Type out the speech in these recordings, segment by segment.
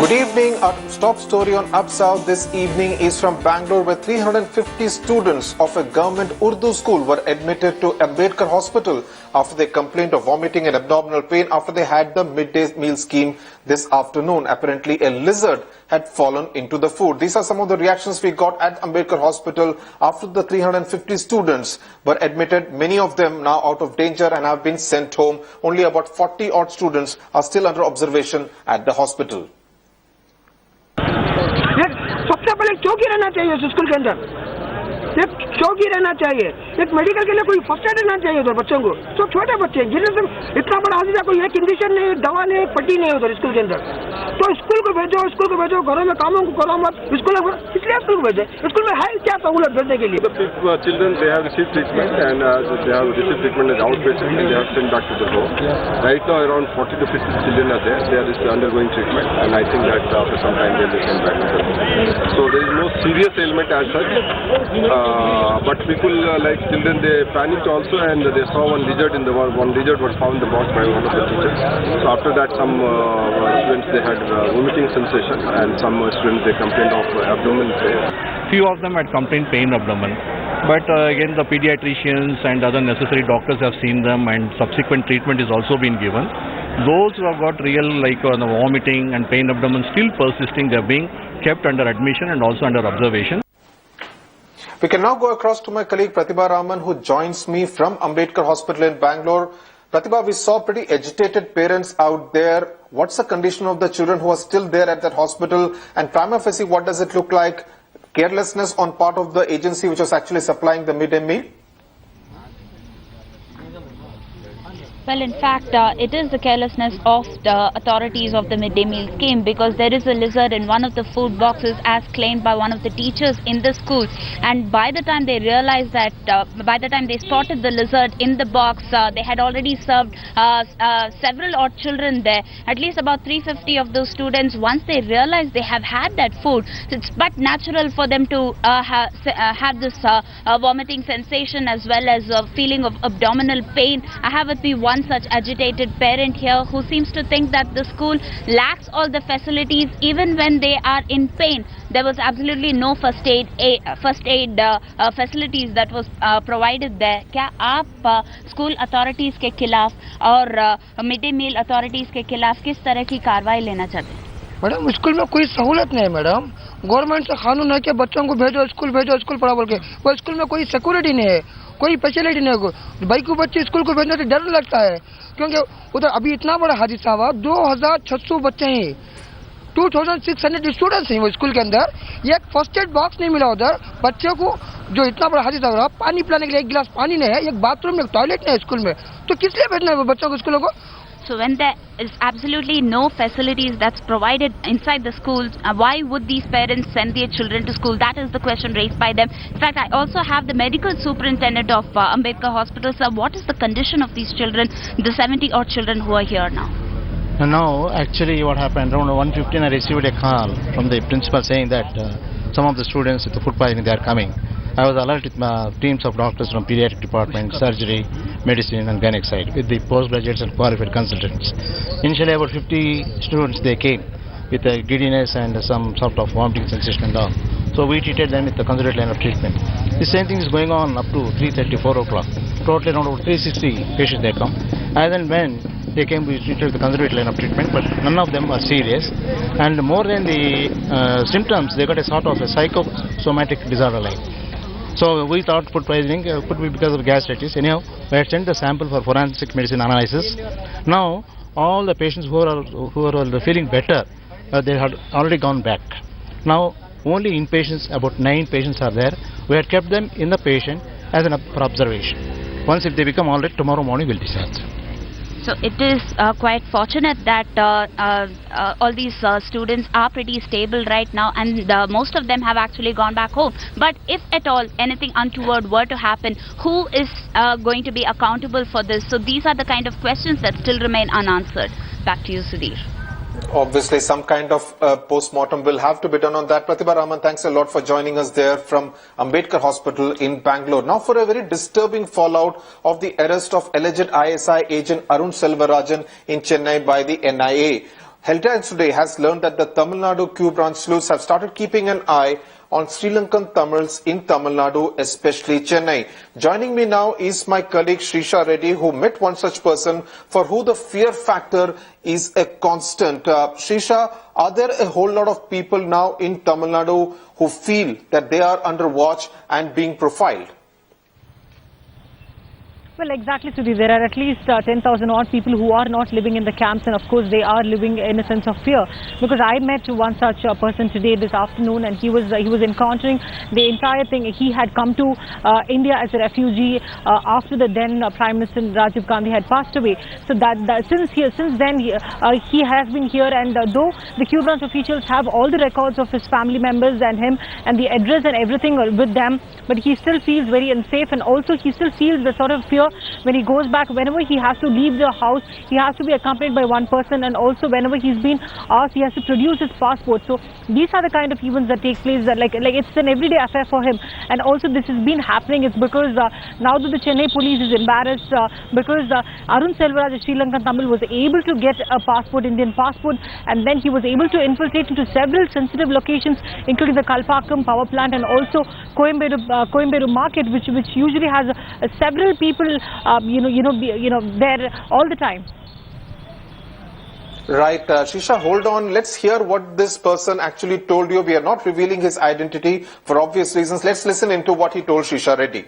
Good evening. Our top story on Up South this evening is from Bangalore, where 350 students of a government Urdu school were admitted to Ambedkar hospital after they complained of vomiting and abdominal pain after they had the midday meal scheme this afternoon. Apparently, a lizard had fallen into the food. These are some of the reactions we got at Ambedkar hospital after the 350 students were admitted. Many of them now out of danger and have been sent home. Only about 40 odd students are still under observation at the hospital. सबसे पहले चौकी रहना चाहिए उस school के अंदर, एक चौकी रहना चाहिए, एक मेडिकल के लिए कोई फर्स्ट एड रहना चाहिए उधर बच्चों को। तो छोटे बच्चे जिन्हें इतना बड़ा हादसा, कोई एक इंजेक्शन नहीं, दवा नहीं, पट्टी नहीं उधर स्कूल के अंदर। तो स्कूल को भेजो, घरों में कामों को करो मत, स्कूल इसलिए स्कूल को भेजे। स्कूल में है क्या सहूलत भेजने के लिए? Children, they have received treatment and they have received treatment as outpatient and they have sent back to the home. Right now around 40 to 50 children are there. They are undergoing treatment and I think that after some time they will be sent back to the home. So there is no serious ailment as such. But people like children, they panicked also and they saw one lizard in the one lizard was found in the box by one of the teachers. So after that some students they had vomiting sensation and some students they complained of abdominal pain. Few of them had complained pain abdomen, but again the pediatricians and other necessary doctors have seen them and subsequent treatment is also been given. Those who have got real vomiting and pain abdomen still persisting, they are being kept under admission and also under observation. We can now go across to my colleague Pratibha Raman, who joins me from Ambedkar Hospital in Bangalore. Pratibha, we saw pretty agitated parents out there. What's the condition of the children who are still there at that hospital? And prima facie, what does it look like? Carelessness on part of the agency which was actually supplying the midday meal? Well, in fact, it is the carelessness of the authorities of the midday meal scheme, because there is a lizard in one of the food boxes as claimed by one of the teachers in the school. And by the time they realized that, by the time they spotted the lizard in the box, they had already served several odd children there. At least about 350 of those students, once they realized they have had that food, it's but natural for them to have this vomiting sensation as well as a feeling of abdominal pain. I have with me one such agitated parent here who seems to think that the school lacks all the facilities even when they are in pain. There was absolutely no first aid facilities that was provided there. क्या आप school authorities के खिलाफ और mid day meal authorities के खिलाफ किस तरह की कार्रवाई लेना चाहते हैं? मैडम, स्कूल में कोई सहूलत नहीं है मैडम। गवर्नमेंट से कानून है कि बच्चों को भेजो स्कूल पढ़ा बोल के, वो स्कूल में कोई सिक्योरिटी नहीं है, कोई फैसिलिटी नहीं है। भाई को बच्चे स्कूल को भेजने से डर लगता है, क्योंकि उधर अभी इतना बड़ा हादसा हुआ, 2600 बच्चे हैं, 2600 स्टूडेंट्स हैं वो स्कूल के अंदर। एक फर्स्ट एड बॉक्स नहीं मिला उधर बच्चों को। जो इतना बड़ा हादसा हो रहा, पानी पिलाने के लिए एक गिलास पानी नहीं है, एक बाथरूम एक टॉयलेट नहीं है स्कूल में, तो किस लिए भेजना है बच्चों को स्कूलों को? So when there is absolutely no facilities that's provided inside the schools, why would these parents send their children to school? That is the question raised by them. In fact, I also have the medical superintendent of Ambedkar Hospital. Sir, what is the condition of these children, the 70 odd children who are here now? No, actually what happened, around 1:15 I received a call from the principal saying that some of the students with the food poisoning, they are coming. I was alerted with teams of doctors from pediatric department, surgery, medicine and gynec side with the postgraduates and qualified consultants. Initially about 50 students they came with a giddiness and some sort of vomiting sensation and all. So we treated them with the conservative line of treatment. The same thing is going on up to 3:30, 4 o'clock. Totally around 360 patients they come. As and when they came, we treated the conservative line of treatment, but none of them are serious. And more than the symptoms, they got a sort of a psychosomatic disorder like. So we thought food poisoning could be because of gastritis. Anyhow, we had sent the sample for forensic medicine analysis. Now all the patients who are feeling better, they had already gone back. Now only inpatients, about 9 patients are there. We had kept them in the patient as an for observation. Once if they become all right, tomorrow morning we'll discharge. So it is quite fortunate that all these students are pretty stable right now, and most of them have actually gone back home. But if at all anything untoward were to happen, who is going to be accountable for this? So these are the kind of questions that still remain unanswered. Back to you, Sudhir. Obviously, some kind of post-mortem will have to be done on that. Pratibha Raman, thanks a lot for joining us there from Ambedkar Hospital in Bangalore. Now for a very disturbing fallout of the arrest of alleged ISI agent Arun Selvarajan in Chennai by the NIA. Headlines Today has learned that the Tamil Nadu Q branch sleuths have started keeping an eye on Sri Lankan Tamils in Tamil Nadu, especially Chennai. Joining me now is my colleague Srisha Reddy, who met one such person for who the fear factor is a constant. Srisha, are there a whole lot of people now in Tamil Nadu who feel that they are under watch and being profiled? Well, exactly, Sudhi. There are at least 10,000 odd people who are not living in the camps, and of course they are living in a sense of fear. Because I met one such person today this afternoon, and he was encountering the entire thing. He had come to India as a refugee after the then Prime Minister Rajiv Gandhi had passed away. So since then he has been here, and though the Q branch officials have all the records of his family members and him and the address and everything with them, but he still feels very unsafe, and also he still feels the sort of fear when he goes back. Whenever he has to leave the house, he has to be accompanied by one person, and also whenever he's been asked, he has to produce his passport. So these are the kind of events that take place, that like it's an everyday affair for him. And also this has been happening is because now that the Chennai police is embarrassed because Arun Selvaraj, a Sri Lankan Tamil, was able to get a passport, Indian passport, and then he was able to infiltrate into several sensitive locations, including the Kalpakkam power plant and also Coimbatore market, which usually has several people there all the time. Right, Shisha, hold on. Let's hear what this person actually told you. We are not revealing his identity for obvious reasons. Let's listen into what he told Shisha Reddy.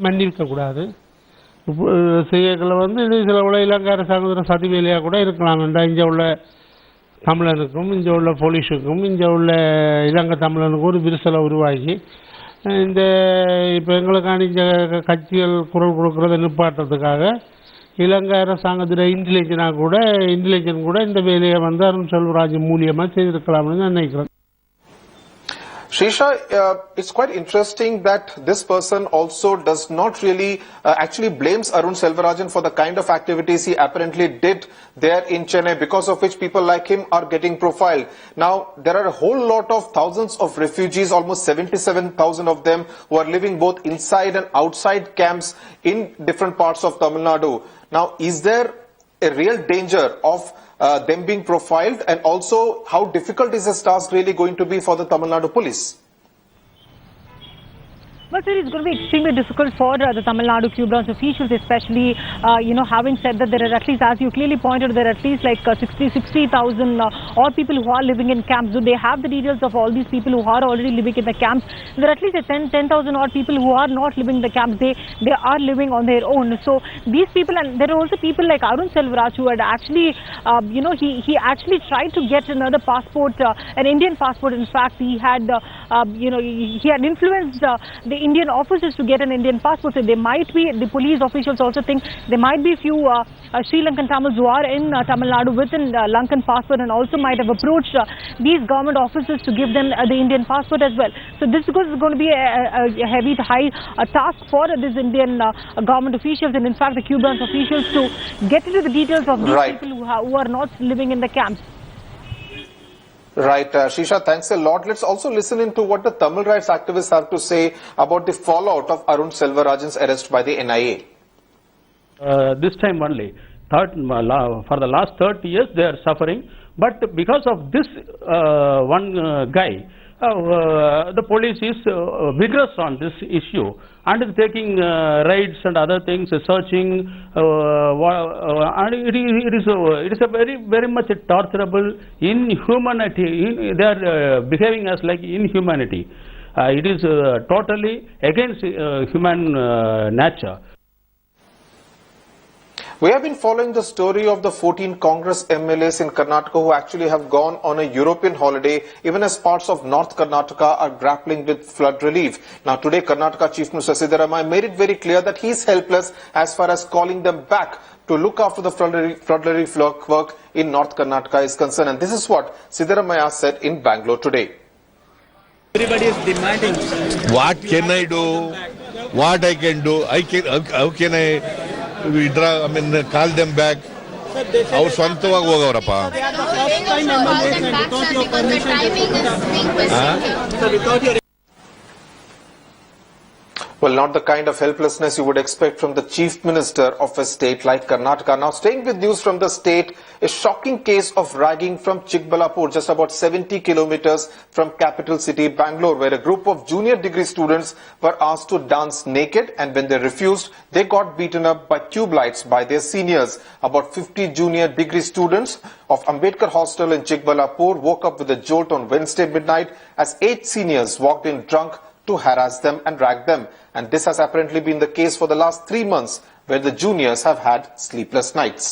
மன்னிக்க கூடாது. செய்யக்களை இது சில உள்ள இலங்கார சகோதர சதி வேலையாக கூட இருக்கலாம் என்ற இங்கே உள்ள தமிழனுக்கும் இங்கே உள்ள போலீஸுக்கும் இங்கே உள்ள இலங்கை தமிழனுக்கும் ஒரு விரிசலை உருவாகி இந்த இப்போ எங்களுக்கான இந்த கட்சிகள் குரல் கொடுக்கறதை நிப்பாட்டுறதுக்காக இலங்கை அரசாங்கத்தில் இன்டெலிஜென்ட் கூட இந்த வேலையை அருண் செல்வராஜ் மூலியமாக செய்திருக்கலாம்னு நான் நினைக்கிறேன். Srisha, it's quite interesting that this person also does not really actually blames Arun Selvararajan for the kind of activities he apparently did there in Chennai, because of which people like him are getting profiled. Now, there are a whole lot of thousands of refugees, almost 77,000 of them, who are living both inside and outside camps in different parts of Tamil Nadu. Now, is there a real danger of them being profiled, and also how difficult is this task really going to be for the Tamil Nadu police? But sir, it's going to be extremely difficult for the Tamil Nadu Q branch officials, especially, having said that there are at least, as you clearly pointed, there are at least like 60,000 odd people who are living in camps. Do they have the details of all these people who are already living in the camps? There are at least 10,000 odd people who are not living in the camps. They are living on their own. So these people, and there are also people like Arun Selvaraj who had actually, he actually tried to get another passport, an Indian passport. In fact, he had, he had influenced the Indian officers to get an Indian passport. So there might be, the police officials also think there might be few Sri Lankan Tamils who are in Tamil Nadu with a Lankan passport, and also might have approached these government officers to give them the Indian passport as well. So this is going to be a heavy, high task for this Indian government officials, and in fact the Q branch officials, to get into the details of these people who are not living in the camps. Right, Shisha, thanks a lot. Let's also listen into what the Tamil rights activists have to say about the fallout of Arun Selvararajan's arrest by the NIA. This time only, for the last 30 years they are suffering, but because of this one guy, the police is vigorous on this issue and is taking raids and other things, searching, and it is a very much torturable inhumanity. They are behaving as like inhumanity. It is totally against human nature. We have been following the story of the 14 Congress MLAs in Karnataka who actually have gone on a European holiday, even as parts of North Karnataka are grappling with flood relief. Now today, Karnataka Chief Minister Siddaramaiah made it very clear that he is helpless as far as calling them back to look after the flood relief work in North Karnataka is concerned. And this is what Siddaramaiah said in Bangalore today. Everybody is demanding. What can I do? What I can do? How can I withdraw? I mean, call them back. ಅವ್ರು ಸ್ವಂತವಾಗಿ ಹೋಗವ್ರಪ್ಪ. Well, not the kind of helplessness you would expect from the Chief Minister of a state like Karnataka. Now, staying with news from the state, a shocking case of ragging from Chikbalapur, just about 70 kilometers from capital city Bangalore, where a group of junior degree students were asked to dance naked, and when they refused, they got beaten up by tube lights by their seniors. About 50 junior degree students of Ambedkar hostel in Chikbalapur woke up with a jolt on Wednesday midnight as 8 seniors walked in drunk to harass them and rag them. And this has apparently been the case for the last 3 months, where the juniors have had sleepless nights.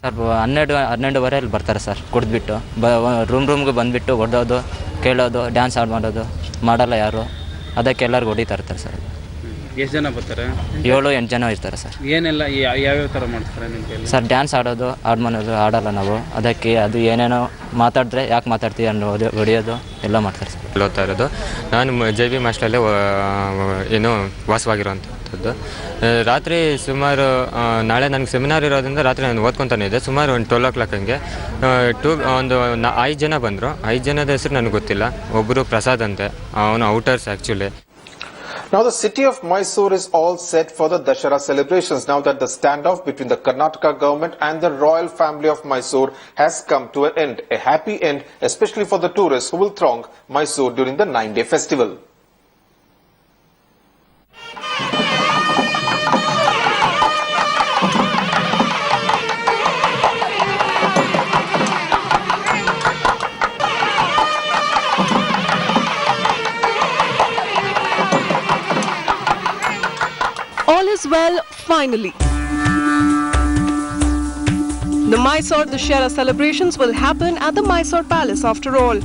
Sir 12:30 ಬರ್ತಾರೆ sir, ಕುಡಿದ್ಬಿಟ್ಟು ರೂಮ್ಗೆ ಬಂದುಬಿಟ್ಟು ಹೊಡೆದೋದು, ಕೇಳೋದು, dance ಮಾಡೋದು ಮಾಡಲ್ಲ ಯಾರು, ಅದಕ್ಕೆ ಎಲ್ಲರಿಗೂ ಹೊಡಿತಾ ಇರ್ತಾರೆ ಸರ್. ಎಷ್ಟು ಜನ ಬರ್ತಾರೆ? 7-8 ಜನ ಇರ್ತಾರೆ ಸರ್. ಏನೆಲ್ಲ ಯಾವ್ಯಾವ ಥರ ಮಾಡ್ತಾರೆ ನಿಮ್ಮ ಕೈಯಲ್ಲಿ? ಸರ್ ಡ್ಯಾನ್ಸ್ ಆಡೋದು, ಆಡಲ್ಲ ನಾವು, ಅದಕ್ಕೆ ಅದು ಏನೇನೋ ಮಾತಾಡಿದ್ರೆ ಯಾಕೆ ಮಾತಾಡ್ತೀವಿ ಅನ್ನೋದು ಹೊಡೆಯೋದು ಎಲ್ಲ ಮಾಡ್ತಾರೆ ಸರ್. ಓದ್ತಾ ಇರೋದು ನಾನು JB ಮಾಸ್ಟರಲ್ಲೇ ಏನು ವಾಸವಾಗಿರೋವಂಥದ್ದು. ರಾತ್ರಿ ಸುಮಾರು ನಾಳೆ ನನಗೆ ಸೆಮಿನಾರ್ ಇರೋದ್ರಿಂದ ರಾತ್ರಿ ನಾನು ಓದ್ಕೊತಾನೆ ಇದ್ದೆ. ಸುಮಾರು ಒಂದು 12 o'clock ಹಂಗೆ ಒಂದು 5 ಜನ ಬಂದರು. 5 ಜನದ ಹೆಸರು ನನಗೆ ಗೊತ್ತಿಲ್ಲ. ಒಬ್ಬರು ಪ್ರಸಾದ್ ಅಂತೆ, ಅವನು outers actually. Now the city of Mysore is all set for the Dashera celebrations now that the standoff between the Karnataka government and the royal family of Mysore has come to an end. A happy end, especially for the tourists who will throng Mysore during the 9-day festival. All is well, finally. The Mysore Dashera celebrations will happen at the Mysore Palace after all.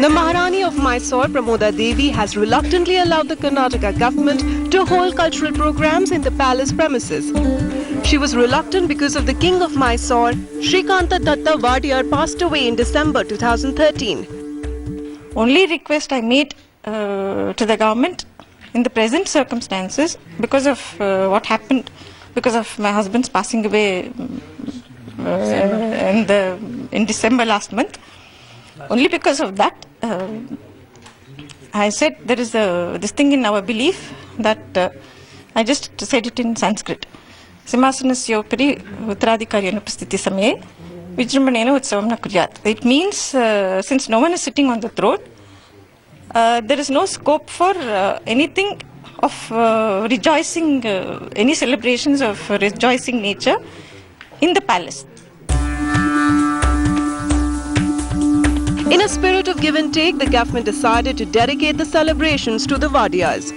The Maharani of Mysore, Pramoda Devi, has reluctantly allowed the Karnataka government to hold cultural programs in the palace premises. She was reluctant because of the king of Mysore, Shrikanta Datta Vadiyar, passed away in December 2013. Only request I made to the government in the present circumstances, because of what happened, because of my husband's passing away in December last month, only because of that, I said there is this thing in our belief that I just said it in Sanskrit. Simhasanasya upari uttaradhikari anupasthiti samaye vijrambanena utsavam kuryat. It means since no one is sitting on the throne, there is no scope for anything of rejoicing, any celebrations of rejoicing nature in the palace. In a spirit of give and take, the government decided to dedicate the celebrations to the Vadiyars.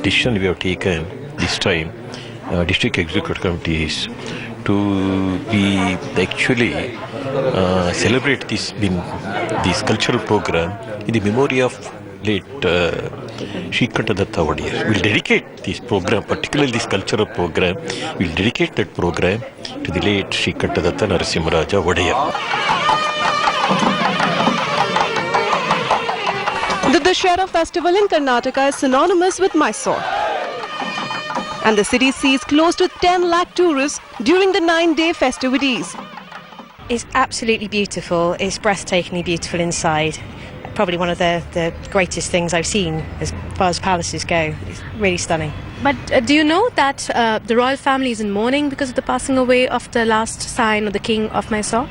Decision we have taken this time, district executive committees, to be actually celebrate this cultural program in the memory of late Shrikanta Datta Vadiyar. We'll dedicate this program, particularly this cultural program, we'll dedicate that program to the late Shrikanta Datta Narasimharaja Vadiyar. The Dashera festival in Karnataka is synonymous with Mysore. And the city sees close to 10 lakh tourists during the 9-day festivities. It's absolutely beautiful. It's breathtakingly beautiful inside. Probably one of the greatest things I've seen as far as palaces go. It's really stunning. But do you know that the royal family is in mourning because of the passing away of the last scion of the king of Mysore?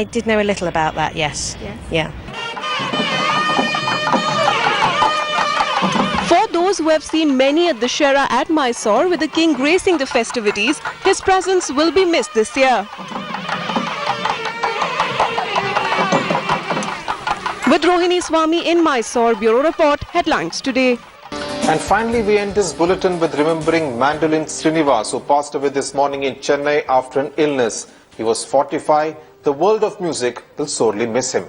I did know a little about that, yes. Yeah. For those who have seen many at the Dashera at Mysore with the king gracing the festivities, his presence will be missed this year. With Rohini Swami in Mysore, Bureau Report, Headlines Today. And finally, we end this bulletin with remembering Mandolin Srinivas, who passed away this morning in Chennai after an illness. He was 45. The world of music will sorely miss him.